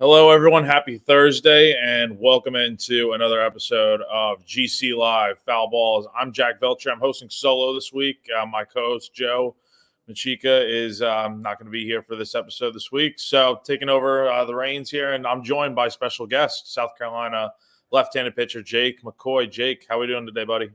Hello, everyone. Happy Thursday, and welcome into another episode of GC Live Fowl Balls. I'm Jack Belcher. I'm hosting solo this week. My co-host Joe Machika is not going to be here for this episode this week, so taking over the reins here, and I'm joined by special guest, South Carolina left-handed pitcher Jake McCoy. Jake, how are we doing today, buddy?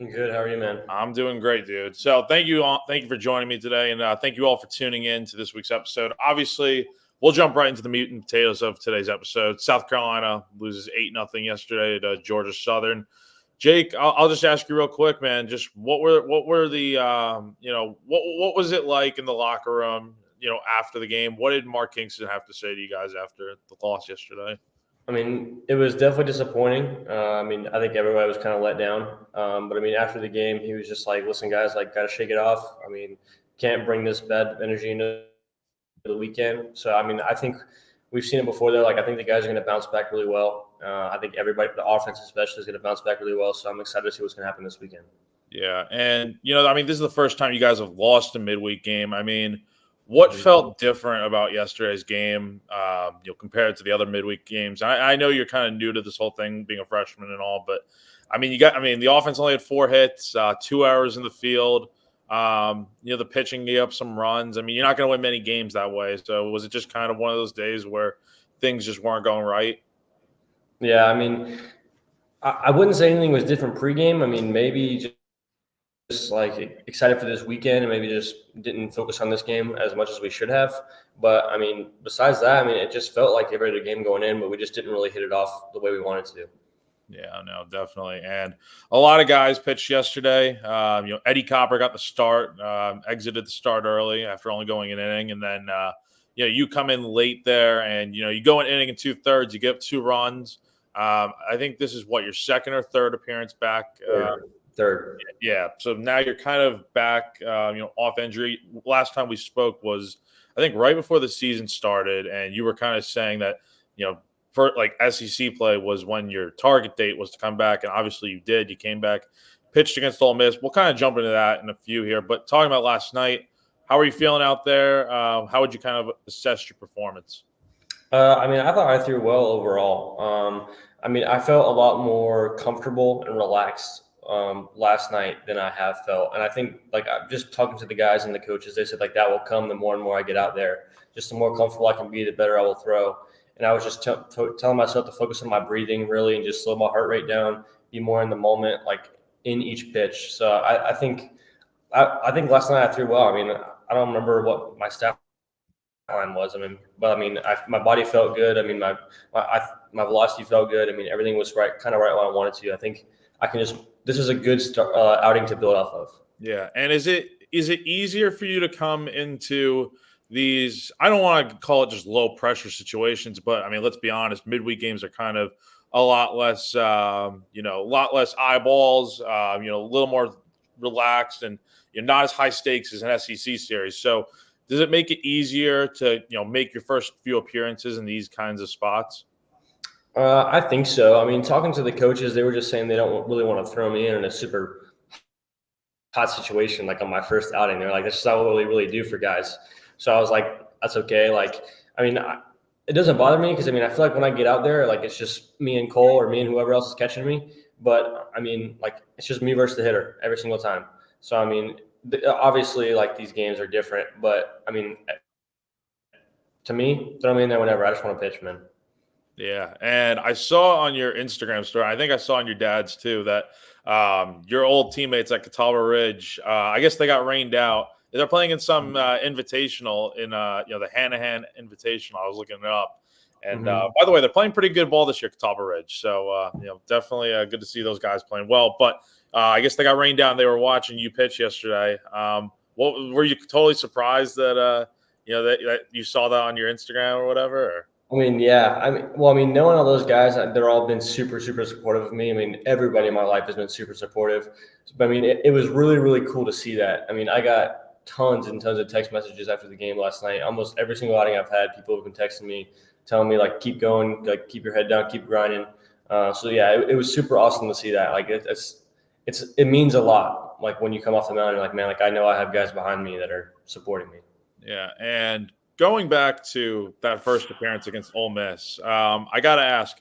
I'm good. How are you, man? I'm doing great, dude. So thank you for joining me today, and thank you all for tuning in to this week's episode. Obviously, we'll jump right into the meat and potatoes of today's episode. South Carolina loses 8-0 yesterday to Georgia Southern. Jake, I'll just ask you real quick, man. Just what were the what was it like in the locker room, after the game? What did Mark Kingston have to say to you guys after the loss yesterday? I mean, it was definitely disappointing. I think everybody was kind of let down. But after the game, he was just like, "Listen, guys, got to shake it off. Can't bring this bad energy into the weekend." So, I think we've seen it before there. I think the guys are going to bounce back really well. I think everybody, the offense especially, is going to bounce back really well. So I'm excited to see what's going to happen this weekend. Yeah. And, this is the first time you guys have lost a midweek game. What felt different about yesterday's game, compared to the other midweek games? I know you're kind of new to this whole thing, being a freshman and all, but the offense only had 4 hits, 2 hours in the field. The pitching gave up some runs. You're not going to win many games that way. So was it just kind of one of those days where things just weren't going right? Yeah, I wouldn't say anything was different pregame. Maybe just like excited for this weekend and maybe just didn't focus on this game as much as we should have. But besides that, it just felt like every other game going in, but we just didn't really hit it off the way we wanted to. Yeah, no, definitely. And a lot of guys pitched yesterday. Eddie Copper got the start, exited the start early after only going an inning. And then, you come in late there and, you go an inning and 2/3, you give 2 runs. I think this is your second or third appearance back. Third. Yeah. So now you're kind of back, off injury. Last time we spoke was, I think, right before the season started. And you were kind of saying that, for SEC play was when your target date was to come back, and obviously you did. You came back, pitched against Ole Miss. We'll kind of jump into that in a few here, but talking about last night, how are you feeling out there? How would you kind of assess your performance? I thought I threw well overall. I felt a lot more comfortable and relaxed last night than I have felt, and I think I'm just talking to the guys and the coaches. They said that will come the more and more I get out there. Just the more comfortable I can be, the better I will throw. And I was just telling myself to focus on my breathing really and just slow my heart rate down, be more in the moment, in each pitch. So I think last night I threw well. I don't remember what my stat line was. My body felt good. My velocity felt good. Everything was kind of right when I wanted to. I think this is a good outing to build off of. Yeah. And is it easier for you to come into these, I don't want to call it just low pressure situations, but let's be honest, midweek games are kind of a lot less, a lot less eyeballs, a little more relaxed and not as high stakes as an SEC series. So does it make it easier to, make your first few appearances in these kinds of spots? I think so. Talking to the coaches, they were just saying they don't really want to throw me in a super hot situation, on my first outing. They're like, that's not what we really do for guys. So I was like, that's okay. It doesn't bother me because, I feel like when I get out there, it's just me and Cole or me and whoever else is catching me. But, it's just me versus the hitter every single time. So, obviously, these games are different. But, to me, throw me in there whenever. I just want to pitch, man. Yeah, and I saw on your Instagram story, I think I saw on your dad's too, that your old teammates at Catawba Ridge, I guess they got rained out. They're playing in some invitational in the Hanahan Invitational. I was looking it up, And Mm-hmm. by the way, they're playing pretty good ball this year, Catawba Ridge. So definitely good to see those guys playing well. But I guess they got rained down. They were watching you pitch yesterday. What were you totally surprised that that you saw that on your Instagram or whatever? Or? I mean, yeah. Knowing all those guys, they're all been super, super supportive of me. I mean, everybody in my life has been super supportive. But I mean, it was really, really cool to see that. I mean, I got tons and tons of text messages after the game last night. Almost every single outing I've had, people have been texting me, telling me like, keep going, like keep your head down, keep grinding. So yeah, it was super awesome to see that. Like it means a lot. Like when you come off the mound, you're like, man, like I know I have guys behind me that are supporting me. Yeah, and going back to that first appearance against Ole Miss, I got to ask,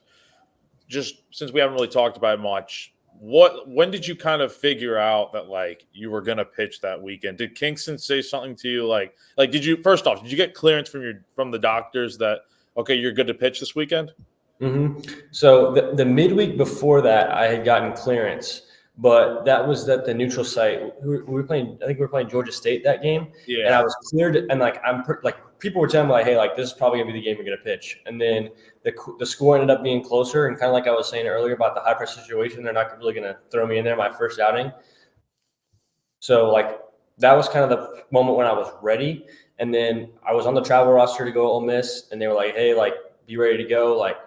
just since we haven't really talked about it much, when did you kind of figure out that like you were gonna pitch that weekend? Did Kingston say something to you like did you first off, did you get clearance from the doctors that okay, you're good to pitch this weekend? Mm-hmm. So the midweek before that, I had gotten clearance, but that was at the neutral site. We were playing. I think we were playing Georgia State that game, and I Yeah. was cleared. And like like people were telling me like, hey, like this is probably gonna be the game you're gonna pitch. And then the score ended up being closer, and kind of like I was saying earlier about the high pressure situation, they're not really gonna throw me in there my first outing. So like that was kind of the moment when I was ready. And then I was on the travel roster to go to Ole Miss, and they were like, hey, like be ready to go, like.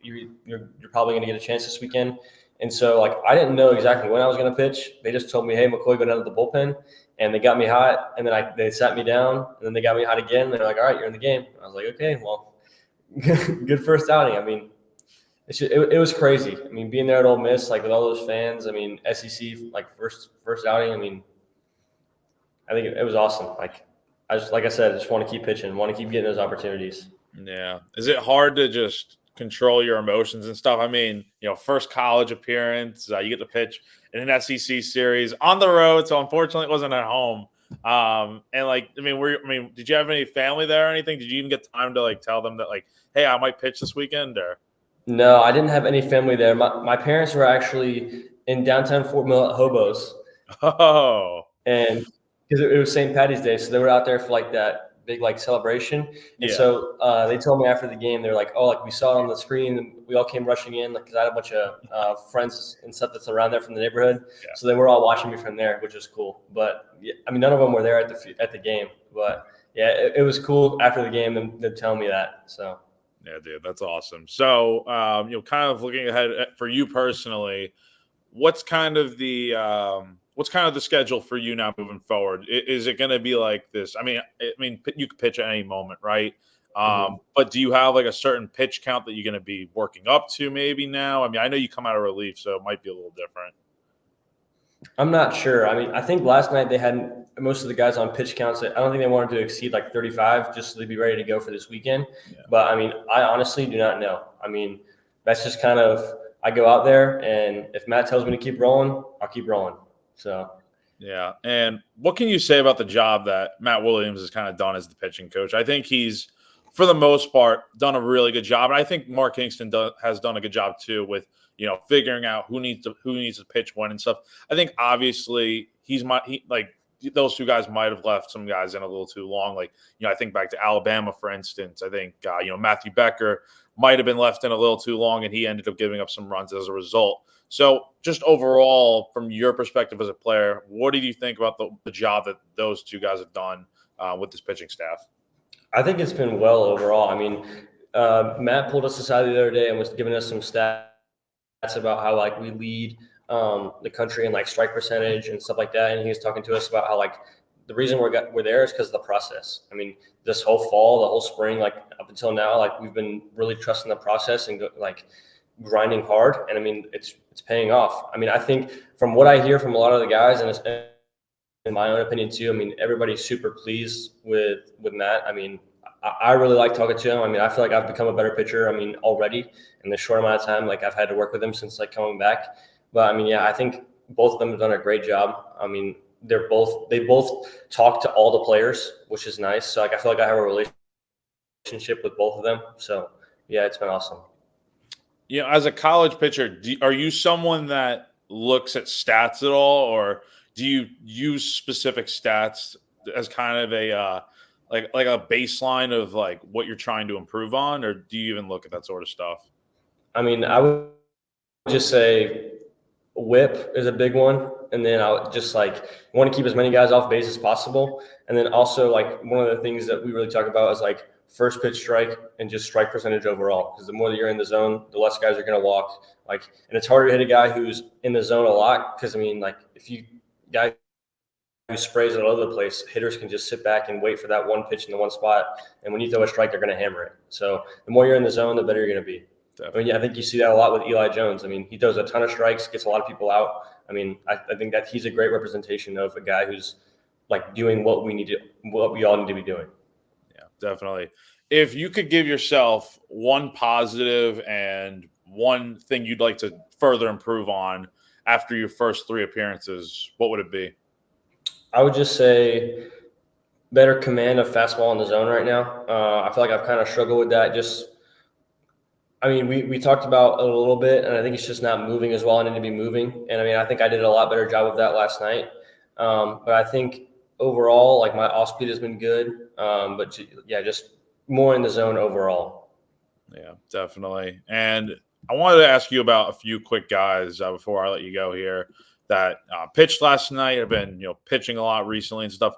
You're probably going to get a chance this weekend. And so, like, I didn't know exactly when I was going to pitch. They just told me, hey, McCoy, go down to the bullpen. And they got me hot. And then they sat me down. And then they got me hot again. And they're like, all right, you're in the game. I was like, okay, well, good first outing. I mean, it was crazy. I mean, being there at Ole Miss, like, with all those fans, I mean, SEC, like, first outing, I mean, I think it was awesome. Like I said, I just want to keep pitching, want to keep getting those opportunities. Yeah. Is it hard to just control your emotions and stuff? I mean, first college appearance, you get to pitch in an SEC series on the road, so unfortunately it wasn't at home. And like, I mean, did you have any family there or anything? Did you even get time to like tell them that like, hey, I might pitch this weekend? Or no, I didn't have any family there. My parents were actually in downtown Fort Mill at Hobos, oh, and because it was St. Patty's Day, so they were out there for like that big like celebration. And yeah, so they told me after the game, they're like, "Oh, like we saw it on the screen, and we all came rushing in, like because I had a bunch of friends and stuff that's around there from the neighborhood. yeah. So they were all watching me from there, which was cool. But yeah, I mean, none of them were there at the game, but yeah, it was cool after the game them telling me that. So. Yeah, dude, that's awesome. So, kind of looking ahead for you personally, what's kind of the schedule for you now moving forward? Is it going to be like this? I mean, you could pitch at any moment, right? Mhm. But do you have like a certain pitch count that you're going to be working up to maybe now? I mean, I know you come out of relief, so it might be a little different. I'm not sure. I mean, I think last night they had most of the guys on pitch counts. I don't think they wanted to exceed like 35 just so they'd be ready to go for this weekend. Yeah. But I mean, I honestly do not know. I mean, that's just kind of I go out there, and if Matt tells me to keep rolling, I'll keep rolling. So. Yeah. And what can you say about the job that Matt Williams has kind of done as the pitching coach? I think he's, for the most part, done a really good job. And I think Mark Kingston has done a good job too with, figuring out who needs to pitch when and stuff. I think obviously those two guys might have left some guys in a little too long. Like, I think back to Alabama, for instance. I think, Matthew Becker might have been left in a little too long, and he ended up giving up some runs as a result. So just overall, from your perspective as a player, what do you think about the job that those two guys have done with this pitching staff? I think it's been well overall. I mean, Matt pulled us aside the other day and was giving us some stats about how like we lead the country in like strike percentage and stuff like that. And he was talking to us about how like the reason we're there is because of the process. I mean, this whole fall, the whole spring, like up until now, like we've been really trusting the process and grinding hard. And I mean, it's paying off. I mean, I think from what I hear from a lot of the guys, and it's, in my own opinion too, I mean, everybody's super pleased with Matt. I mean, I really like talking to him. I mean, I feel like I've become a better pitcher. I mean, already in the short amount of time, like I've had to work with him since like coming back. But I mean, yeah, I think both of them have done a great job. I mean, they both talk to all the players, which is nice. So like, I feel like I have a relationship with both of them. So yeah, it's been awesome. As a college pitcher, are you someone that looks at stats at all, or do you use specific stats as kind of like a baseline of like what you're trying to improve on, or do you even look at that sort of stuff? I mean, I would just say whip is a big one. And then I would just like want to keep as many guys off base as possible. And then also like one of the things that we really talk about is like first pitch strike and just strike percentage overall. Because the more that you're in the zone, the less guys are going to walk. Like, and it's harder to hit a guy who's in the zone a lot. Because I mean, like if you guy who sprays all over the place, hitters can just sit back and wait for that one pitch in the one spot. And when you throw a strike, they're going to hammer it. So the more you're in the zone, the better you're going to be. Definitely. I mean, I think you see that a lot with Eli Jones. I mean, he throws a ton of strikes, gets a lot of people out. I mean, I think that he's a great representation of a guy who's like doing what we all need to be doing. Yeah, definitely. If you could give yourself one positive and one thing you'd like to further improve on after your first 3 appearances, what would it be? I would just say better command of fastball in the zone right now. I feel like I've kind of struggled with that. I mean, we talked about it a little bit, and I think it's just not moving as well. I need to be moving. And I mean, I think I did a lot better job of that last night. But I think overall, like my off speed has been good. But yeah, just more in the zone overall. Yeah, definitely. And I wanted to ask you about a few quick guys before I let you go here that pitched last night. Have been pitching a lot recently and stuff.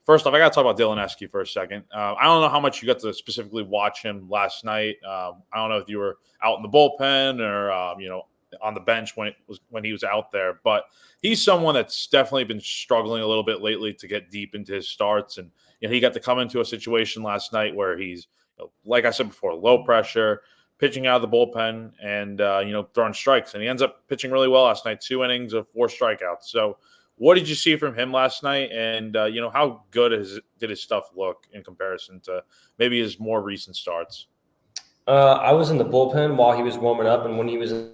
First off, I got to talk about Dylan Esky for a second. I don't know how much you got to specifically watch him last night. I don't know if you were out in the bullpen or on the bench when he was out there, but he's someone that's definitely been struggling a little bit lately to get deep into his starts. And he got to come into a situation last night where he's, like I said before, low pressure, pitching out of the bullpen, and throwing strikes. And he ends up pitching really well last night, 2 innings of 4 strikeouts. So what did you see from him last night? And, how good did his stuff look in comparison to maybe his more recent starts? I was in the bullpen while he was warming up and when he was in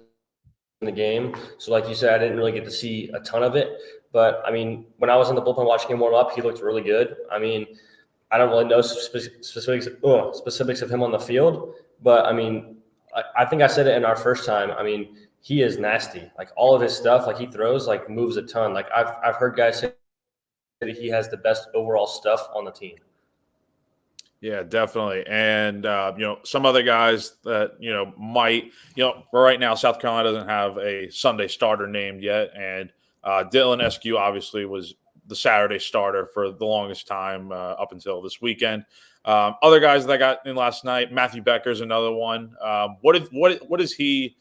the game. So like you said, I didn't really get to see a ton of it. But, I mean, when I was in the bullpen watching him warm up, he looked really good. I mean, I don't really know specifics of him on the field. But, I mean, I think I said it in our first time. I mean, he is nasty. Like all of his stuff, like he throws, like moves a ton. Like I've heard guys say that he has the best overall stuff on the team. Yeah, definitely. And, some other guys that, might, right now, South Carolina doesn't have a Sunday starter named yet. And Dylan Eskew obviously was the Saturday starter for the longest time up until this weekend. Other guys that I got in last night, Matthew Becker's another one. What has he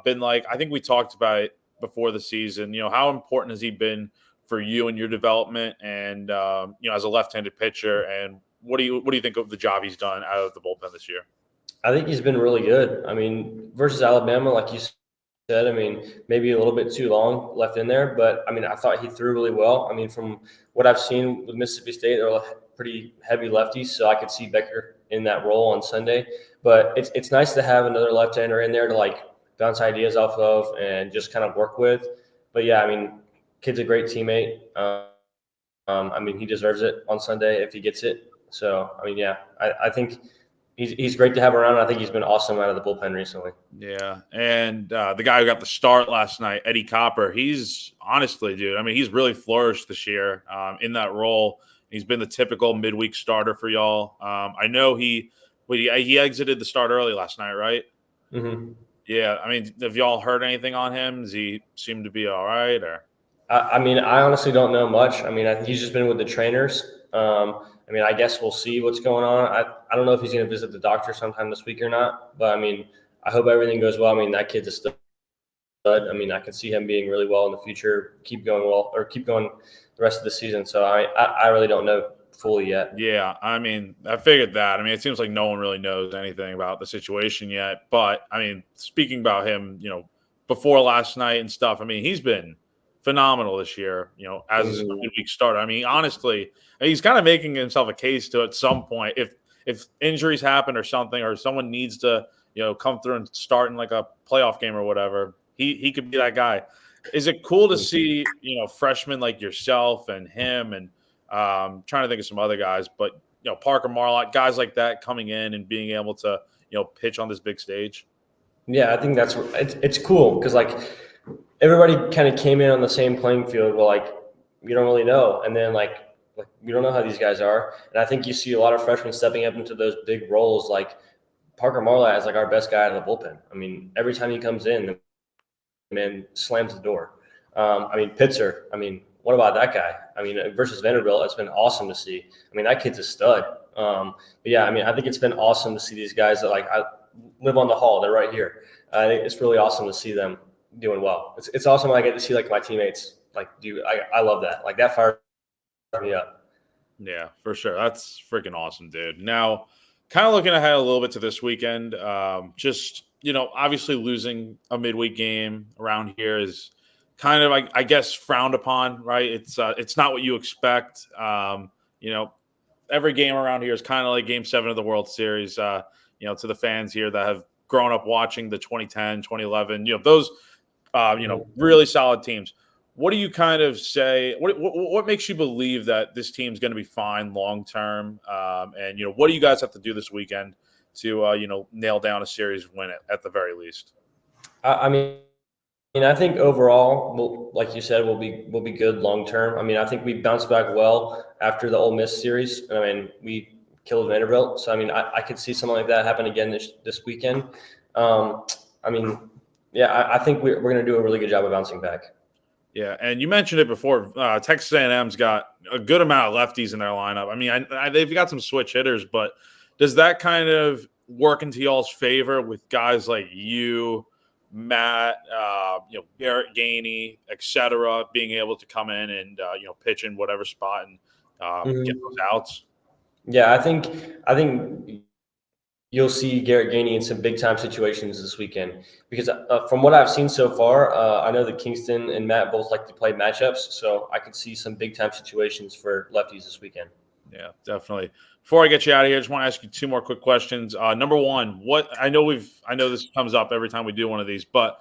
been like? I think we talked about it before the season. How important has he been for you and your development and, as a left-handed pitcher? And what do you think of the job he's done out of the bullpen this year? I think he's been really good. I mean, versus Alabama, like you said, I mean, maybe a little bit too long left in there, but I mean, I thought he threw really well. I mean, from what I've seen with Mississippi State, they're pretty heavy lefties, so I could see Becker in that role on Sunday. But it's nice to have another left-hander in there to like bounce ideas off of and just kind of work with. But yeah, I mean, kid's a great teammate. I mean, he deserves it on Sunday if he gets it. So, I mean, yeah, I think he's great to have around. I think he's been awesome out of the bullpen recently. Yeah, and the guy who got the start last night, Eddie Copper, he's honestly, dude, I mean, he's really flourished this year in that role. He's been the typical midweek starter for y'all. I know he exited the start early last night, right? Mm-hmm. Yeah, I mean, have y'all heard anything on him? Does he seem to be all right? Or I mean, I honestly don't know much. I mean, he's just been with the trainers. I mean, I guess we'll see what's going on. I don't know if he's going to visit the doctor sometime this week or not. But, I mean, I hope everything goes well. I mean, that kid's a stud. I mean, I can see him being really well in the future, keep going the rest of the season. So, I really don't know fully yet. Yeah, I mean, I figured that. I mean, it seems like no one really knows anything about the situation yet. But, I mean, speaking about him, before last night and stuff, I mean, he's been phenomenal this year, as a midweek starter. I mean, honestly, he's kind of making himself a case to at some point. If injuries happen or something, or someone needs to, come through and start in like a playoff game or whatever, he could be that guy. Is it cool to see, freshmen like yourself and him and trying to think of some other guys, but Parker Marlott, guys like that coming in and being able to, pitch on this big stage? Yeah, I think it's cool because like everybody kind of came in on the same playing field. Well, like you don't really know, and then like we don't know how these guys are. And I think you see a lot of freshmen stepping up into those big roles. Like Parker Marlett is like our best guy out of the bullpen. I mean, every time he comes in, the man slams the door. Pitzer, what about that guy? Versus Vanderbilt, it's been awesome to see. That kid's a stud. But yeah, I think it's been awesome to see these guys that I live on the hall. They're right here. I think it's really awesome to see them doing well. It's awesome when I get to see my teammates do. I love that. That fires me up. Yeah, for sure. That's freaking awesome, dude. Now, kind of looking ahead a little bit to this weekend, obviously losing a midweek game around here is kind of, I guess, frowned upon, right? It's not what you expect. Every game around here is kind of like Game 7 of the World Series, to the fans here that have grown up watching the 2010, 2011, those, really solid teams. What do you kind of say? What makes you believe that this team's going to be fine long term? And what do you guys have to do this weekend to nail down a series win at the very least? I think overall, like you said, we'll be good long term. I think we bounced back well after the Ole Miss series. We killed Vanderbilt, so I could see something like that happen again this weekend. I think we're going to do a really good job of bouncing back. Yeah, and you mentioned it before. Texas A&M's got a good amount of lefties in their lineup. They've got some switch hitters, but does that kind of work into y'all's favor with guys like you, Matt, Garrett Gainey, etc., being able to come in and pitch in whatever spot and get those outs? Yeah, I think you'll see Garrett Gainey in some big-time situations this weekend because from what I've seen so far, I know that Kingston and Matt both like to play matchups, so I could see some big-time situations for lefties this weekend. Yeah, definitely. Before I get you out of here, I just want to ask you two more quick questions. Number one, I know this comes up every time we do one of these, but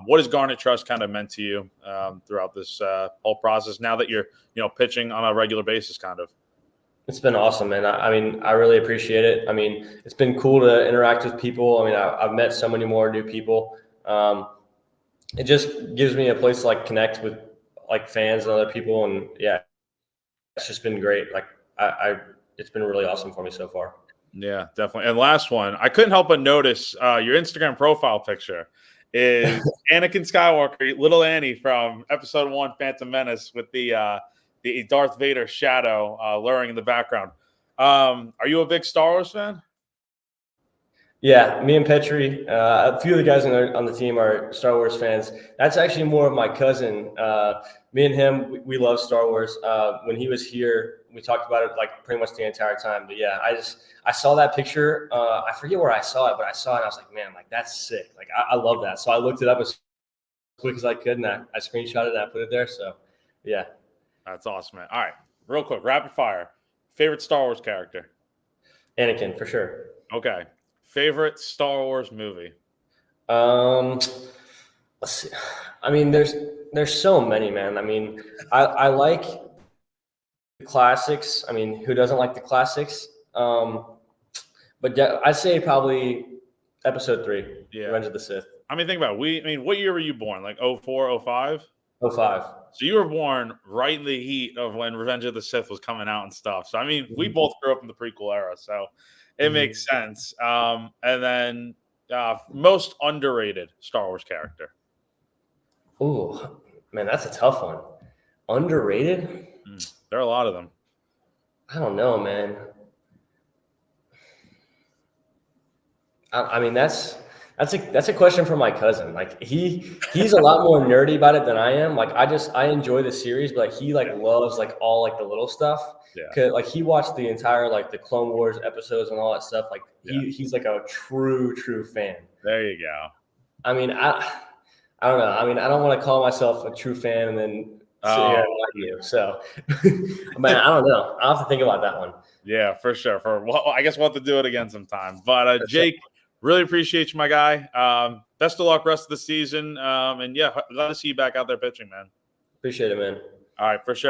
what has Garnet Trust kind of meant to you throughout this whole process now that you're pitching on a regular basis kind of? It's been awesome, man. I really appreciate it. It's been cool to interact with people. I've met so many more new people. It just gives me a place to connect with fans and other people. And yeah, it's just been great. It's been really awesome for me so far. Yeah, definitely. And last one, I couldn't help but notice your Instagram profile picture is Anakin Skywalker, little Annie from episode 1, Phantom Menace, with the Darth Vader shadow luring in the background. Are you a big Star Wars fan? Yeah, me and Petri, a few of the guys on the team are Star Wars fans. That's actually more of my cousin. Me and him, we love Star Wars. When he was here, we talked about it pretty much the entire time. But yeah, I saw that picture. I forget where I saw it, but I saw it and I was like, man, that's sick. I love that. So I looked it up as quick as I could and I screenshotted it and I put it there. So yeah. That's awesome, man. All right, real quick, rapid fire. Favorite Star Wars character? Anakin, for sure. Okay. Favorite Star Wars movie? Let's see. There's so many, man. I like the classics. Who doesn't like the classics? But I'd say probably Episode 3, Revenge of the Sith. Think about it. What year were you born? 04, 05? 05. So you were born right in the heat of when Revenge of the Sith was coming out and stuff. So, we both grew up in the prequel era, so it makes sense. And then most underrated Star Wars character? Ooh, man, that's a tough one. Underrated? There are a lot of them. I don't know, man. That's a question for my cousin. He's a lot more nerdy about it than I am. I enjoy the series, but he loves all the little stuff. Yeah. He watched the entire the Clone Wars episodes and all that stuff. He's a true fan. There you go. I don't know. I don't want to call myself a true fan and then sit here and lie to you. So, man, I don't know. I'll have to think about that one. Yeah, for sure. I guess we'll have to do it again sometime. But Jake, really appreciate you, my guy. Best of luck rest of the season. And yeah, glad to see you back out there pitching, man. Appreciate it, man. All right, for sure.